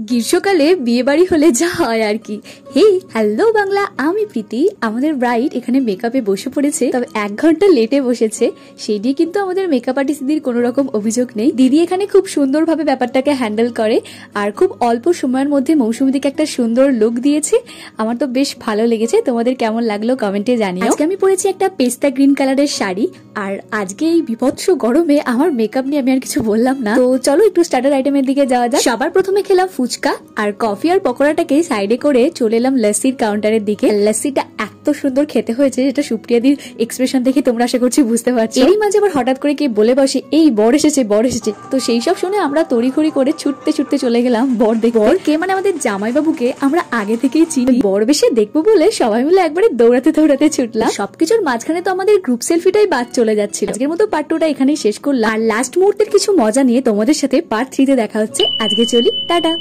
গ্রীষ্মকালে বিয়ে বাড়ি হলে যা হয় আর কি। হে হ্যালো বাংলা, আমি প্রীতি। আমাদের ব্রাইড এখানে মেকআপে বসে পড়েছে, তবে 1 ঘন্টা লেটে বসেছে। সেই নিয়ে কিন্তু আমাদের মেকআপ আর্টিস্ট দিদির কোনো রকম অভিযোগ নেই। দিদি এখানে খুব সুন্দরভাবে ব্যাপারটাকে হ্যান্ডেল করে আর খুব অল্প সময়ের মধ্যে মৌসুমীদিকে একটা সুন্দর লুক দিয়েছে। আমার তো বেশ ভালো লেগেছে। তোমাদের কেমন লাগলো কমেন্টে জানিও। আজকে আমি পরেছি একটা পেস্তা গ্রিন কালারের শাড়ি, আর আজকে এই বিভৎস গরমে আমার মেকআপ নিয়ে আমি আর কিছু বললাম না। তো চলো একটু স্টার্টার আইটেমের দিকে যাওয়া যাক। সবার প্রথমে খেলাম ফুচকা আর কফি আর পকোড়াটাকে সাইডে করে চলে এলাম লস্যির কাউন্টারের দিকে। লস্যিটা এত সুন্দর খেতে হয়েছে যেটা সুপ্রিয়াদির এক্সপ্রেশন দেখে তোমরা আশা করছি বুঝতে পারছো। এরই মাঝে আবার হঠাৎ করে কে বলে বসে এই বর এসেছে বর এসেছে। তো সেই সব শুনে আমরা তড়িঘড়ি করে ছুটতে ছুটতে চলে গেলাম বর দেখতে। বর কে মানে আমাদের জামাইবাবুকে আমরা আগে থেকেই চিনি। বর বেশে দেখবো বলে সবাই মিলে একবারে দৌড়াতে দৌড়াতে ছুটলাম। সবকিছুর মাঝখানে তো আমাদের গ্রুপ সেলফিটাই বাদ চলে যাচ্ছিল। আজকের মতো পার্ট 2টা এখানেই শেষ করলাম। আর লাস্ট মুহূর্তের কিছু মজা নিয়ে তোমাদের সাথে পার্ট 3 তে দেখা হচ্ছে। আজকে চলি, টাটা।